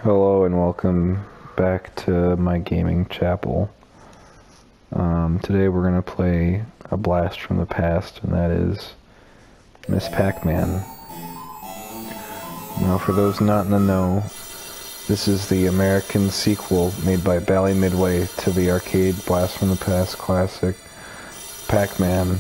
Hello and welcome back to my gaming chapel. Today we're going to play a blast from the past, and that is Ms Pac Man. Now, for those not in the know, this is the American sequel made by Bally Midway to the arcade blast from the past classic Pac Man,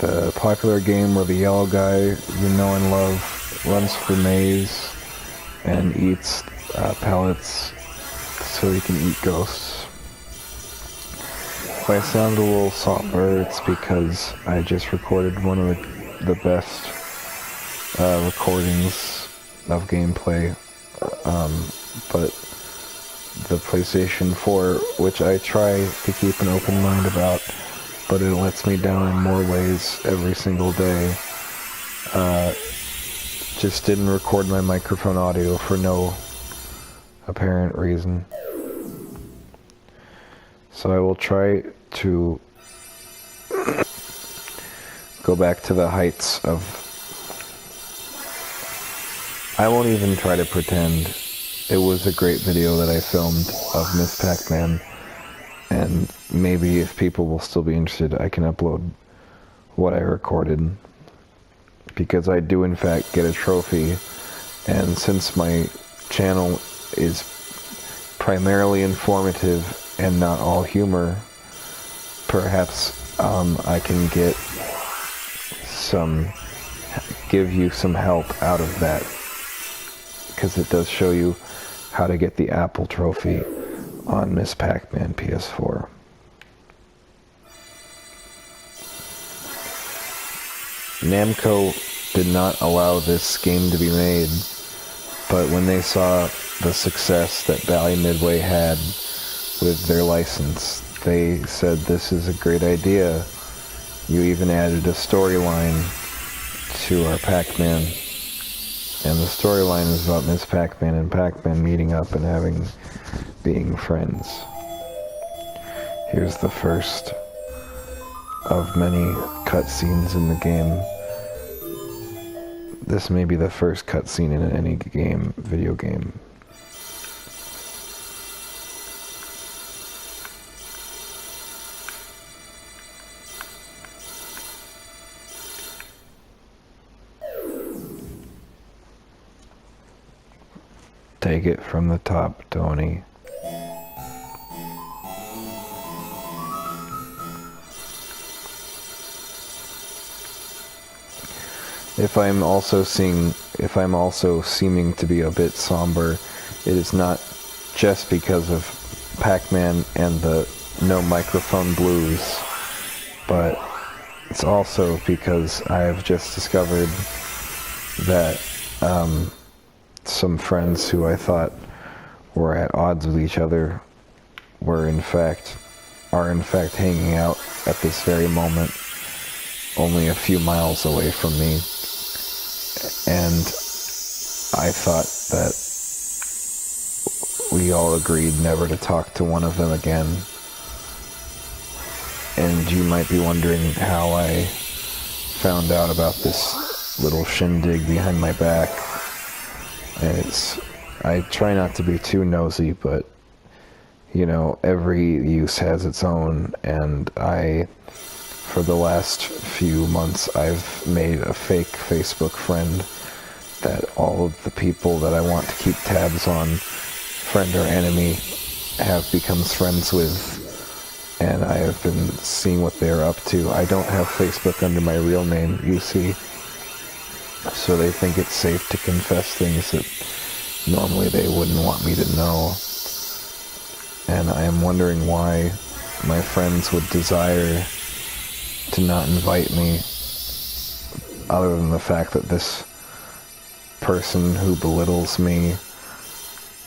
the popular game where the yellow guy you know and love runs through the maze and eats pellets so he can eat ghosts. If I sound a little somber, it's because I just recorded one of the best recordings of gameplay, but the PlayStation 4, which I try to keep an open mind about, but it lets me down in more ways every single day, just didn't record my microphone audio for no apparent reason. So I will try to go back to the heights of... I won't even try to pretend it was a great video that I filmed of Ms Pac Man, and maybe if people will still be interested, I can upload what I recorded, because I do in fact get a trophy. And since my channel is primarily informative and not all humor, perhaps I can give you some help out of that, because it does show you how to get the Apple trophy on Ms Pac Man PS4. Namco did not allow this game to be made, but when they saw the success that Bally Midway had with their license, they said, this is a great idea. You even added a storyline to our Pac-Man, and the storyline is about Ms Pac-Man and Pac-Man meeting up and being friends. Here's the first of many cutscenes in the game. This may be the first cutscene in any video game. Take it from the top, Tony. If I'm also seeming to be a bit somber, it is not just because of Pac-Man and the no microphone blues, but it's also because I have just discovered that some friends who I thought were at odds with each other are in fact hanging out at this very moment, only a few miles away from me. And I thought that we all agreed never to talk to one of them again. And you might be wondering how I found out about this little shindig behind my back. And I try not to be too nosy, but, you know, every use has its own, and for the last few months, I've made a fake Facebook friend that all of the people that I want to keep tabs on, friend or enemy, have become friends with, and I have been seeing what they're up to. I don't have Facebook under my real name, you see, so they think it's safe to confess things that normally they wouldn't want me to know. And I am wondering why my friends would desire to not invite me, other than the fact that this person who belittles me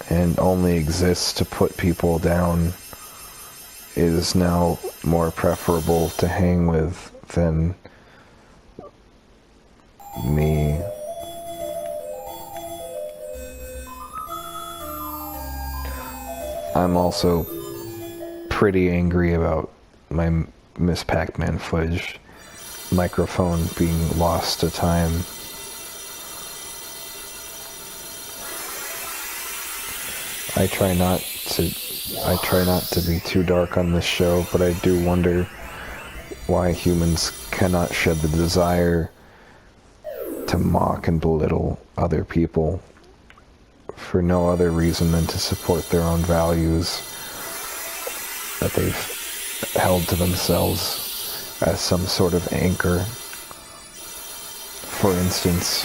and only exists to put people down is now more preferable to hang with than me. I'm also pretty angry about my Ms Pac Man footage microphone being lost to time. I try not to be too dark on this show, but I do wonder why humans cannot shed the desire to mock and belittle other people for no other reason than to support their own values that they've held to themselves as some sort of anchor. For instance,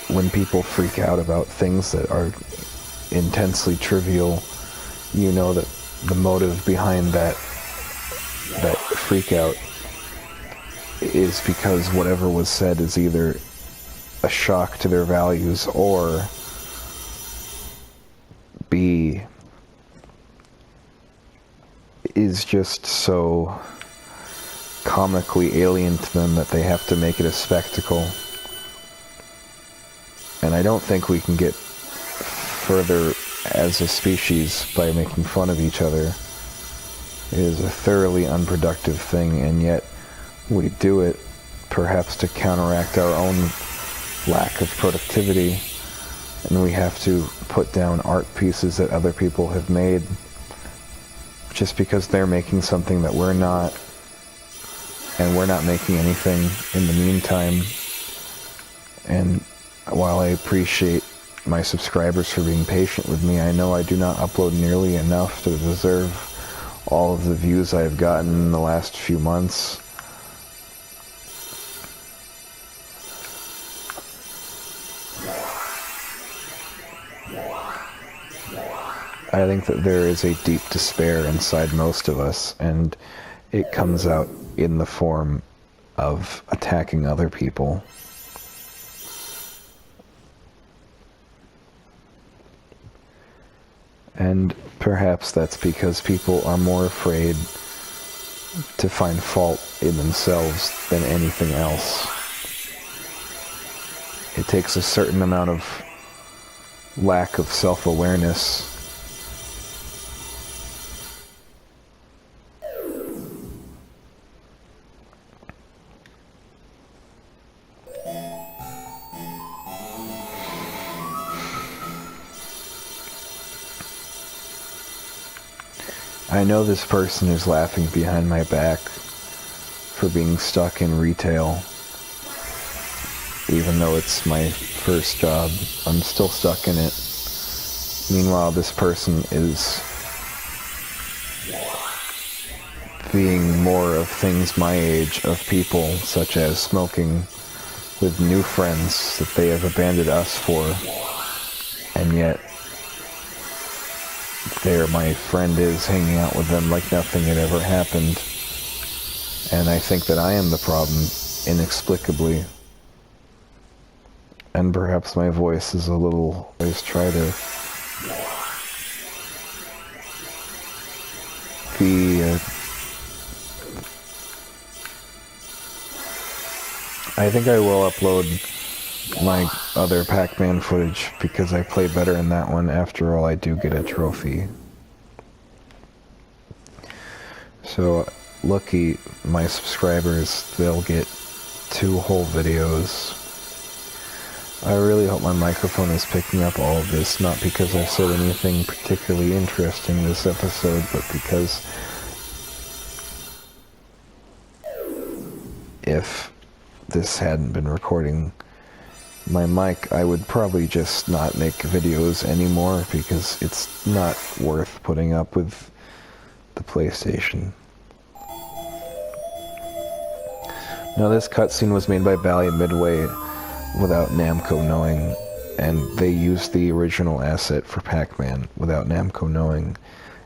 when people freak out about things that are intensely trivial, you know that the motive behind that freak out is because whatever was said is either a shock to their values or B, is just so comically alien to them that they have to make it a spectacle. And I don't think we can get further as a species by making fun of each other. It is a thoroughly unproductive thing, and yet we do it perhaps to counteract our own lack of productivity, and we have to put down art pieces that other people have made just because they're making something that we're not, and we're not making anything in the meantime. And while I appreciate my subscribers for being patient with me, I know I do not upload nearly enough to deserve all of the views I've gotten in the last few months. I think that there is a deep despair inside most of us, and it comes out in the form of attacking other people. And perhaps that's because people are more afraid to find fault in themselves than anything else. It takes a certain amount of lack of self-awareness I know this person is laughing behind my back for being stuck in retail. Even though it's my first job, I'm still stuck in it. Meanwhile, this person is being more of things my age, of people such as smoking with new friends that they have abandoned us for, and yet there my friend is hanging out with them like nothing had ever happened. And I think that I am the problem, inexplicably. And perhaps my voice is a little, I just try to be I think I will upload my other Pac Man footage because I play better in that one. After all, I do get a trophy. So, lucky my subscribers, they'll get 2 whole videos. I really hope my microphone is picking up all of this, not because I've said anything particularly interesting this episode, but because if this hadn't been recording my mic, I would probably just not make videos anymore because it's not worth putting up with the PlayStation. Now, this cutscene was made by Bally Midway without Namco knowing, and they used the original asset for Pac Man without Namco knowing.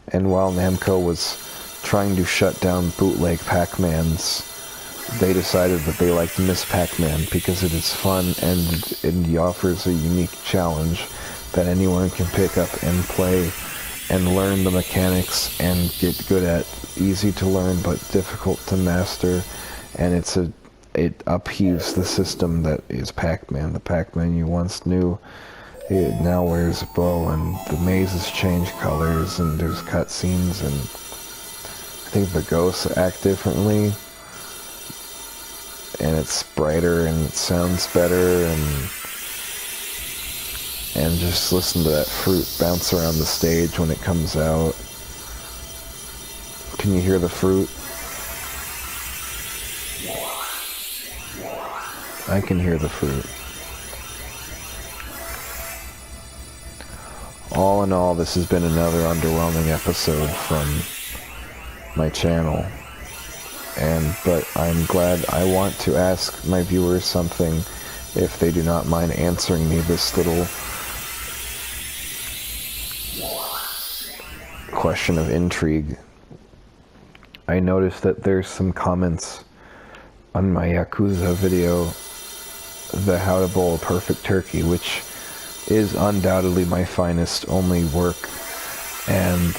And while Namco was trying to shut down bootleg Pac Mans, they decided that they liked Ms Pac Man because it is fun and it offers a unique challenge that anyone can pick up and play and learn the mechanics and get good at. Easy to learn but difficult to master, and it upheaves the system that is Pac Man. The Pac Man you once knew, it now wears a bow, and the mazes change colors, and there's cutscenes, and I think the ghosts act differently. And it's brighter and it sounds better, and and just listen to that fruit bounce around the stage when it comes out. Can you hear the fruit? I can hear the fruit. All in all, this has been another underwhelming episode from my channel. But I'm glad. I want to ask my viewers something, if they do not mind answering me this little question of intrigue. I noticed that there's some comments on my Yakuza video, the How to Bowl a Perfect Turkey, which is undoubtedly my finest only work, and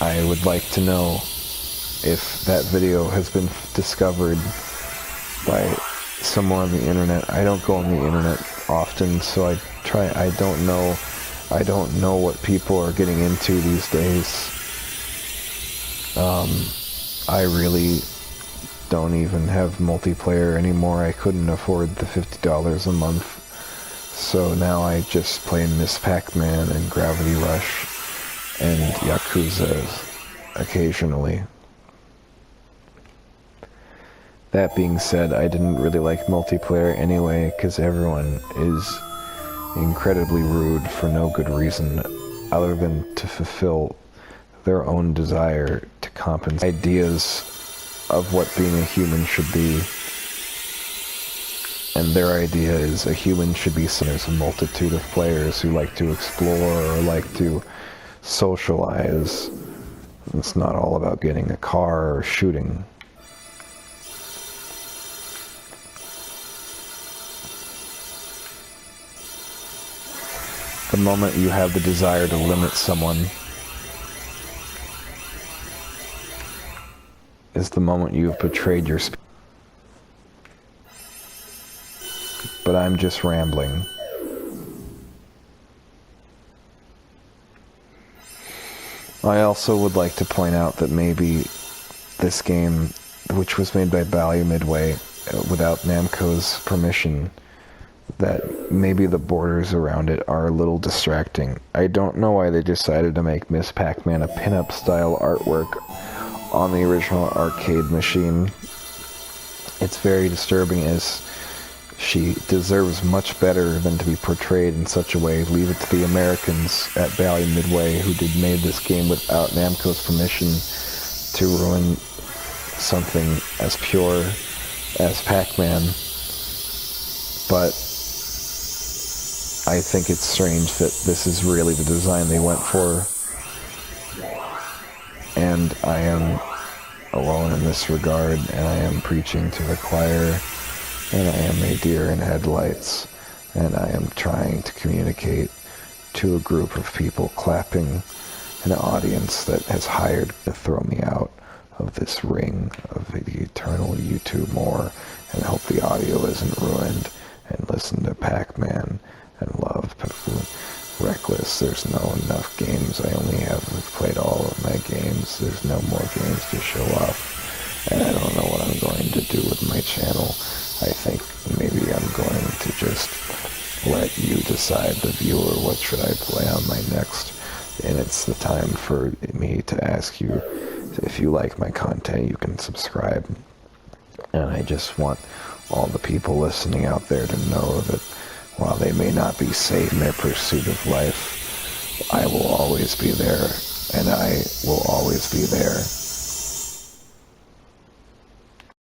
I would like to know if that video has been discovered by someone on the internet. I don't go on the internet often, so I don't know what people are getting into these days. I really don't even have multiplayer anymore. I couldn't afford the $50 a month. So now I just play Ms Pac Man and Gravity Rush and Yakuza occasionally. That being said, I didn't really like multiplayer anyway, because everyone is incredibly rude for no good reason other than to fulfill their own desire to compensate ideas of what being a human should be. And their idea is a human should be seen as a multitude of players who like to explore or like to socialize. It's not all about getting a car or shooting. The moment you have the desire to limit someone is the moment you have betrayed your speech. But I'm just rambling. I also would like to point out that maybe this game, which was made by Bally Midway without Namco's permission, that maybe the borders around it are a little distracting. I don't know why they decided to make Ms Pac Man a pin-up style artwork on the original arcade machine. It's very disturbing, as she deserves much better than to be portrayed in such a way. Leave it to the Americans at Bally Midway, who made this game without Namco's permission, to ruin something as pure as Pac-Man. But I think it's strange that this is really the design they went for, and I am alone in this regard, and I am preaching to the choir, and I am a deer in headlights, and I am trying to communicate to a group of people clapping, an audience that has hired to throw me out of this ring of the eternal YouTube more, and hope the audio isn't ruined, and listen to Pac-Man and love Reckless. There's no enough games. I only have played all of my games. There's no more games to show off, and I don't know what I'm going to do with my channel. I think maybe I'm going to just let you decide, the viewer, what should I play on my next. And it's the time for me to ask you, if you like my content, you can subscribe. And I just want all the people listening out there to know that while they may not be safe in their pursuit of life, I will always be there, and I will always be there.